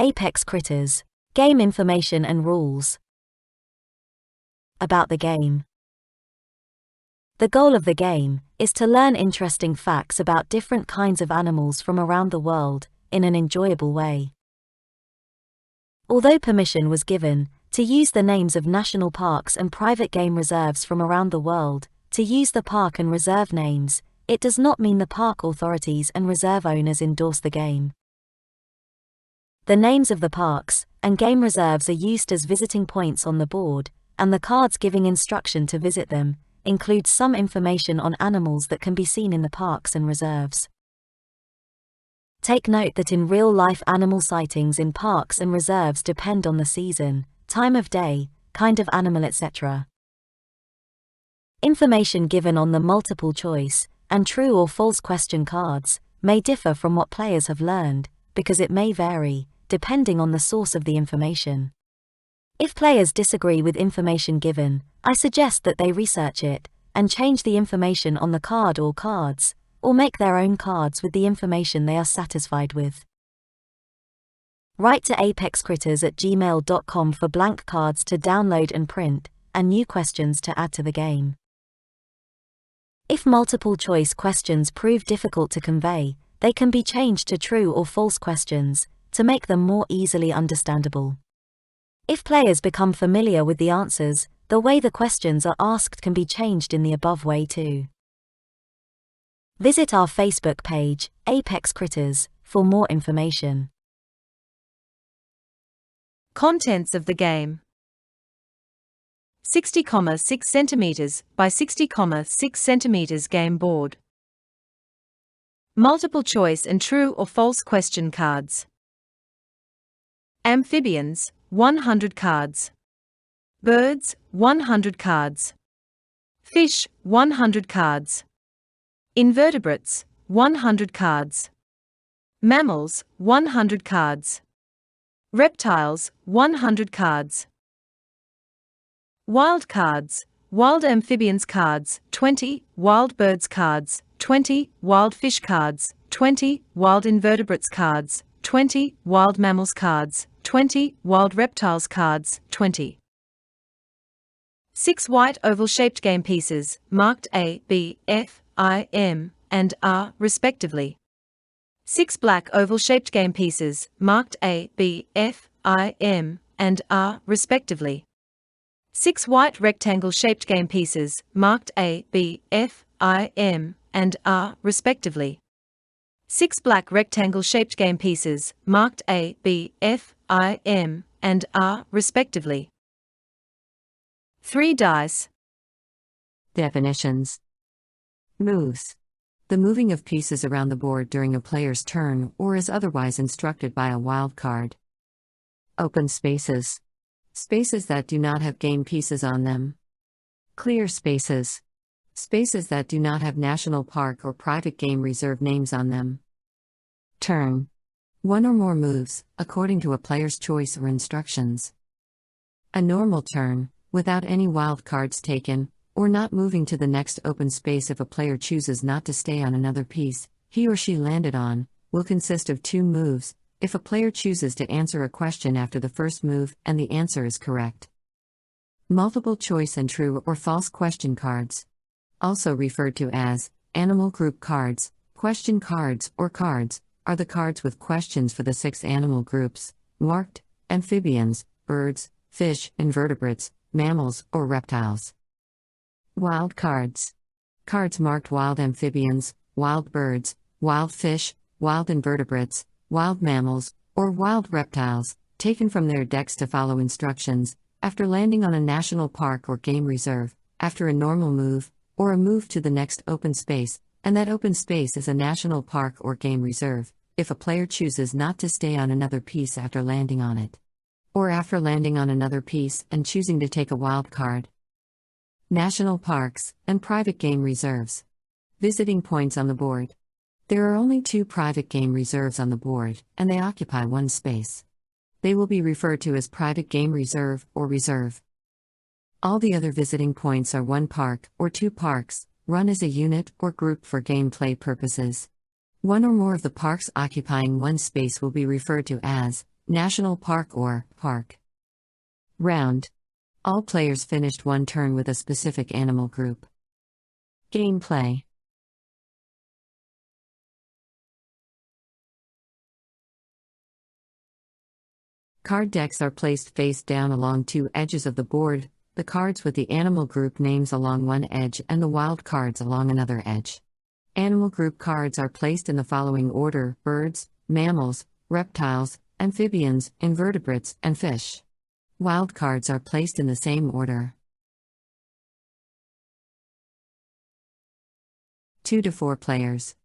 Apex Critters. Game information and rules. About the game. The goal of the game is to learn interesting facts about different kinds of animals from around the world in an enjoyable way. Although permission was given to use the names of national parks and private game reserves from around the world to use the park and reserve names, it does not mean the park authorities and reserve owners endorse the game. The names of the parks and game reserves are used as visiting points on the board, and the cards giving instruction to visit them include some information on animals that can be seen in the parks and reserves. Take note that in real life animal sightings in parks and reserves depend on the season, time of day, kind of animal, etc. Information given on the multiple choice and true or false question cards may differ from what players have learned, because it may vary depending on the source of the information. If players disagree with information given, I suggest that they research it and change the information on the card or cards, or make their own cards with the information they are satisfied with. Write to apexcritters@gmail.com for blank cards to download and print, and new questions to add to the game. If multiple choice questions prove difficult to convey, they can be changed to true or false questions to make them more easily understandable. If players become familiar with the answers, the way the questions are asked can be changed in the above way too. Visit our Facebook page, Apex Critters, for more information. Contents of the game: 60,6 cm by 60,6 cm game board. Multiple choice and true or false question cards. Amphibians, 100 cards. Birds, 100 cards. Fish, 100 cards. Invertebrates, 100 cards. Mammals, 100 cards. Reptiles, 100 cards. Wild cards, wild amphibians cards, 20, wild birds cards, 20, wild fish cards, 20, wild invertebrates cards, 20, wild mammals cards, 20, wild reptiles cards, 20. 6 white oval-shaped game pieces, marked A, B, F, I, M, and R, respectively. 6 black oval-shaped game pieces, marked A, B, F, I, M, and R, respectively. 6 white rectangle-shaped game pieces, marked A, B, F, I, M, and R, respectively. 6 black rectangle-shaped game pieces, marked A, B, F, I, M, and R, respectively. 3 dice. Definitions. Moves. The moving of pieces around the board during a player's turn or is otherwise instructed by a wild card. Open spaces. Spaces that do not have game pieces on them. Clear spaces. Spaces that do not have national park or private game reserve names on them. Turn. 1 or more moves, according to a player's choice or instructions. A normal turn, without any wild cards taken, or not moving to the next open space if a player chooses not to stay on another piece he or she landed on, will consist of 2 moves, if a player chooses to answer a question after the first move and the answer is correct. Multiple choice and true or false question cards. Also referred to as animal group cards, question cards, or cards, are the cards with questions for the 6 animal groups, marked amphibians, birds, fish, invertebrates, mammals, or reptiles. Wild cards. Cards marked wild amphibians, wild birds, wild fish, wild invertebrates, wild mammals, or wild reptiles, taken from their decks to follow instructions, after landing on a national park or game reserve, after a normal move, or a move to the next open space, and that open space is a national park or game reserve, if a player chooses not to stay on another piece after landing on it. Or after landing on another piece and choosing to take a wild card. National parks and private game reserves. Visiting points on the board. There are only 2 private game reserves on the board, and they occupy 1 space. They will be referred to as private game reserve or reserve. All the other visiting points are 1 park or 2 parks, run as a unit or group for gameplay purposes. 1 or more of the parks occupying 1 space will be referred to as national park or park. Round. All players finished one turn with a specific animal group. Gameplay. Card decks are placed face down along two edges of the board, the cards with the animal group names along one edge and the wild cards along another edge. Animal group cards are placed in the following order: birds, mammals, reptiles, amphibians, invertebrates, and fish. Wild cards are placed in the same order. 2 to 4 players.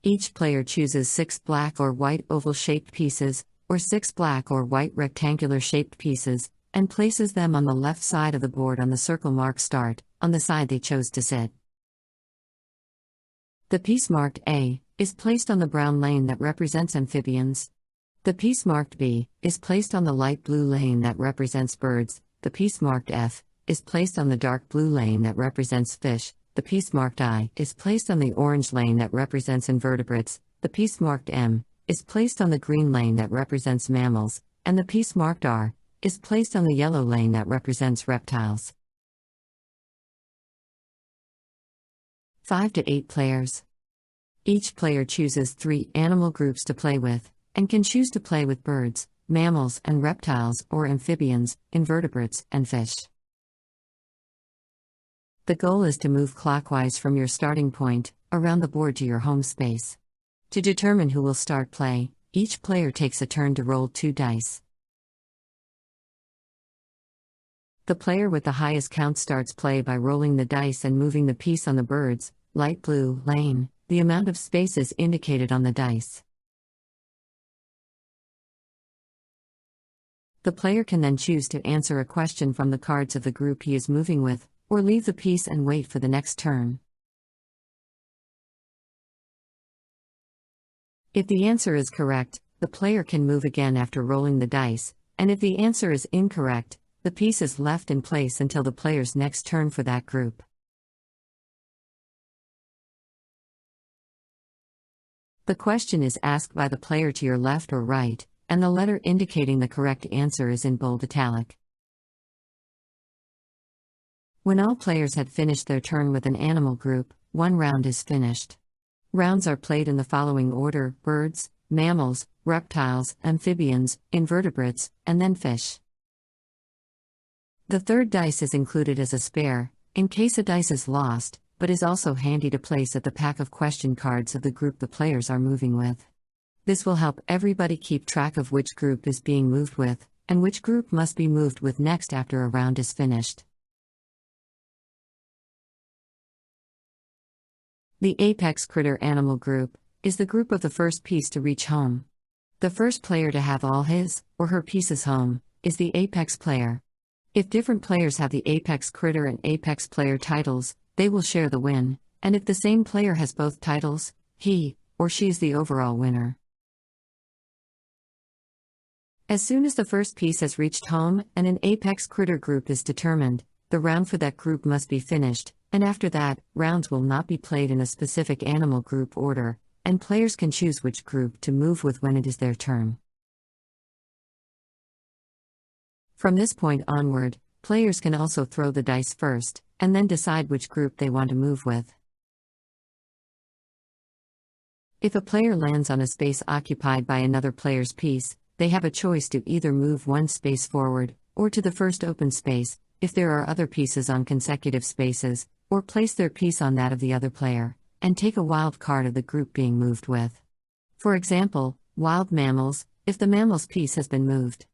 Each player chooses 6 black or white oval-shaped pieces, or 6 black or white rectangular-shaped pieces, and places them on the left side of the board on the circle marked start, on the side they chose to sit. The piece marked A is placed on the brown lane that represents amphibians. The piece marked B is placed on the light blue lane that represents birds. The piece marked F is placed on the dark blue lane that represents fish. The piece marked I is placed on the orange lane that represents invertebrates. The piece marked M is placed on the green lane that represents mammals, and the piece marked R is placed on the yellow lane that represents reptiles. 5 to 8 players. Each player chooses 3 animal groups to play with, and can choose to play with birds, mammals and reptiles, or amphibians, invertebrates, and fish. The goal is to move clockwise from your starting point, around the board to your home space. To determine who will start play, each player takes a turn to roll 2 dice. The player with the highest count starts play by rolling the dice and moving the piece on the bird's light blue lane, the amount of spaces indicated on the dice. The player can then choose to answer a question from the cards of the group he is moving with, or leave the piece and wait for the next turn. If the answer is correct, the player can move again after rolling the dice, and if the answer is incorrect, the piece is left in place until the player's next turn for that group. The question is asked by the player to your left or right, and the letter indicating the correct answer is in bold italic. When all players had finished their turn with an animal group, one round is finished. Rounds are played in the following order: birds, mammals, reptiles, amphibians, invertebrates, and then fish. The third dice is included as a spare, in case a dice is lost, but is also handy to place at the pack of question cards of the group the players are moving with. This will help everybody keep track of which group is being moved with, and which group must be moved with next after a round is finished. The apex critter animal group is the group of the first piece to reach home. The first player to have all his or her pieces home is the apex player. If different players have the apex critter and apex player titles, they will share the win, and if the same player has both titles, he or she is the overall winner. As soon as the first piece has reached home and an apex critter group is determined, the round for that group must be finished, and after that, rounds will not be played in a specific animal group order, and players can choose which group to move with when it is their turn. From this point onward, players can also throw the dice first, and then decide which group they want to move with. If a player lands on a space occupied by another player's piece, they have a choice to either move one space forward, or to the first open space, if there are other pieces on consecutive spaces, or place their piece on that of the other player, and take a wild card of the group being moved with. For example, wild mammals, if the mammal's piece has been moved.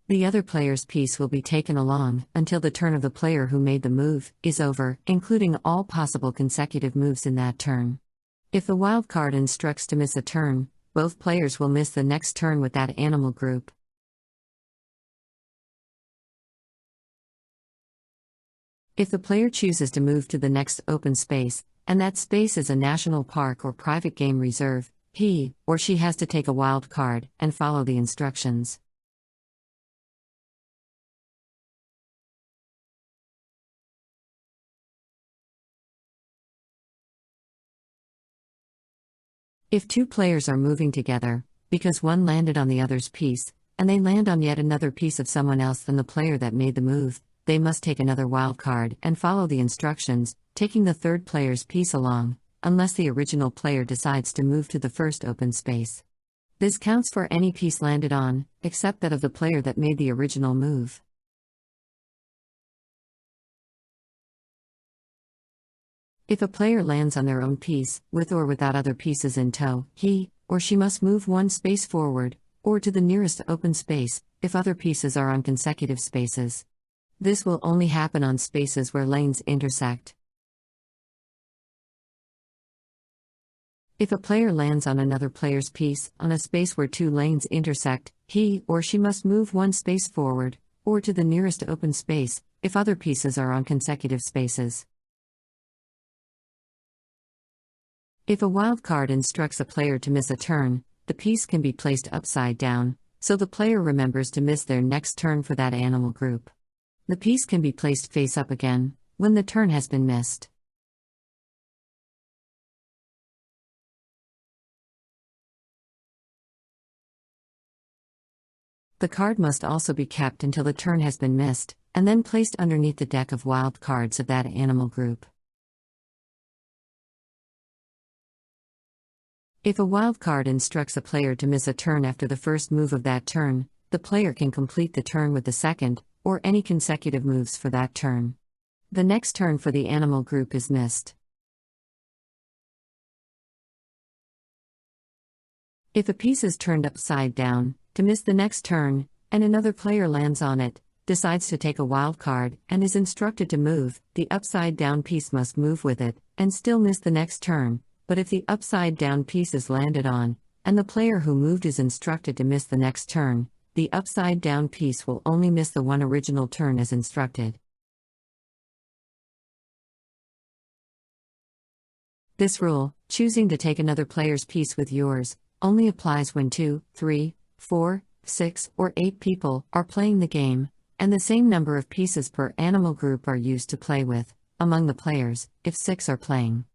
The other player's piece will be taken along until the turn of the player who made the move is over, including all possible consecutive moves in that turn. If the wild card instructs to miss a turn, both players will miss the next turn with that animal group. If the player chooses to move to the next open space, and that space is a national park or private game reserve, he or she has to take a wild card and follow the instructions. If two players are moving together, because one landed on the other's piece, and they land on yet another piece of someone else than the player that made the move, they must take another wild card and follow the instructions, taking the third player's piece along, unless the original player decides to move to the first open space. This counts for any piece landed on, except that of the player that made the original move. If a player lands on their own piece, with or without other pieces in tow, he or she must move one space forward, or to the nearest open space, if other pieces are on consecutive spaces. This will only happen on spaces where lanes intersect. If a player lands on another player's piece, on a space where two lanes intersect, he or she must move one space forward, or to the nearest open space, if other pieces are on consecutive spaces. If a wild card instructs a player to miss a turn, the piece can be placed upside down, so the player remembers to miss their next turn for that animal group. The piece can be placed face up again, when the turn has been missed. The card must also be kept until the turn has been missed, and then placed underneath the deck of wild cards of that animal group. If a wild card instructs a player to miss a turn after the first move of that turn, the player can complete the turn with the second, or any consecutive moves for that turn. The next turn for the animal group is missed. If a piece is turned upside down, to miss the next turn, and another player lands on it, decides to take a wild card, and is instructed to move, the upside down piece must move with it, and still miss the next turn. But if the upside down piece is landed on, and the player who moved is instructed to miss the next turn, the upside down piece will only miss the one original turn as instructed. This rule, choosing to take another player's piece with yours, only applies when 2, 3, 4, 6, or 8 people are playing the game, and the same number of pieces per animal group are used to play with, among the players, if 6 are playing.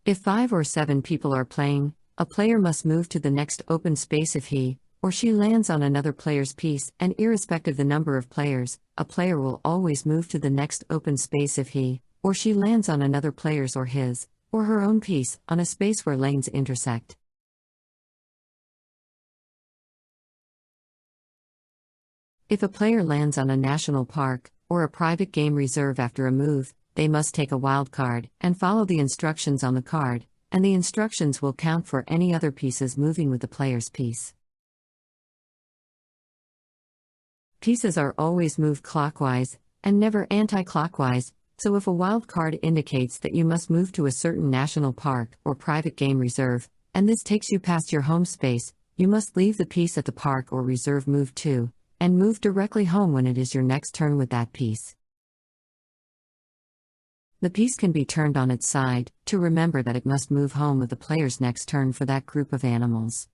If 5 or 7 people are playing, a player must move to the next open space if he or she lands on another player's piece, and irrespective of the number of players, a player will always move to the next open space if he or she lands on another player's or his or her own piece on a space where lanes intersect. If a player lands on a national park or a private game reserve after a move, they must take a wild card and follow the instructions on the card, and the instructions will count for any other pieces moving with the player's piece. Pieces are always moved clockwise, and never anti-clockwise, so if a wild card indicates that you must move to a certain national park or private game reserve, and this takes you past your home space, you must leave the piece at the park or reserve move to, and move directly home when it is your next turn with that piece. The piece can be turned on its side, to remember that it must move home with the player's next turn for that group of animals.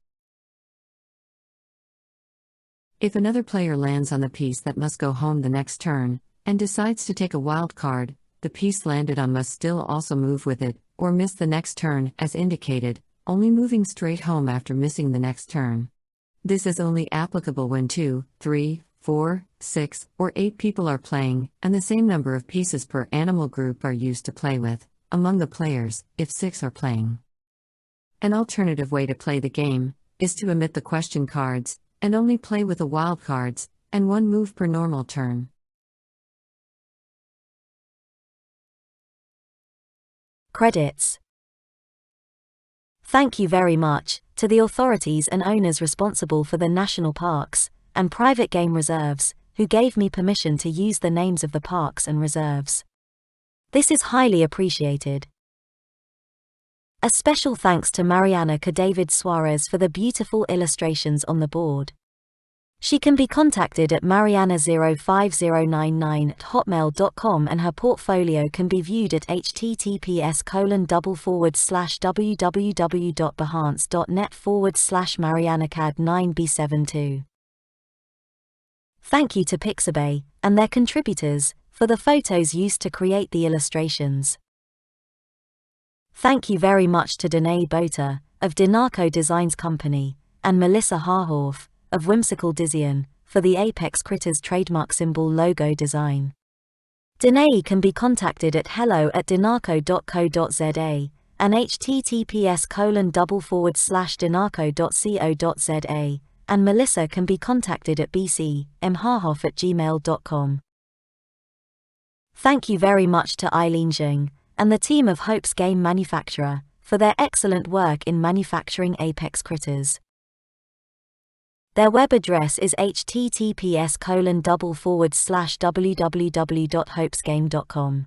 If another player lands on the piece that must go home the next turn, and decides to take a wild card, the piece landed on must still also move with it, or miss the next turn, as indicated, only moving straight home after missing the next turn. This is only applicable when 2, 3, 4, 6, or 8 people are playing, and the same number of pieces per animal group are used to play with, among the players, if 6 are playing. An alternative way to play the game is to omit the question cards, and only play with the wild cards, and one move per normal turn. Credits. Thank you very much to the authorities and owners responsible for the national parks and private game reserves, who gave me permission to use the names of the parks and reserves. This is highly appreciated. A special thanks to Mariana David Suarez for the beautiful illustrations on the board. She can be contacted at mariana05099@hotmail.com, and her portfolio can be viewed at https://www.behance.net/marianacad9b72. Thank you to Pixabay and their contributors for the photos used to create the illustrations. Thank you very much to Danae Bota, of Dinarco Designs Company, and Melissa Harhoff, of Whimsical Dizian, for the Apex Critters trademark symbol logo design. Danae can be contacted at hello@dinarco.co.za and https://dinarco.co.za, and Melissa can be contacted at bcmharhoff@gmail.com. Thank you very much to Eileen Zheng and the team of Hope's Game Manufacturer for their excellent work in manufacturing Apex Critters. Their web address is https://www.hopesgame.com.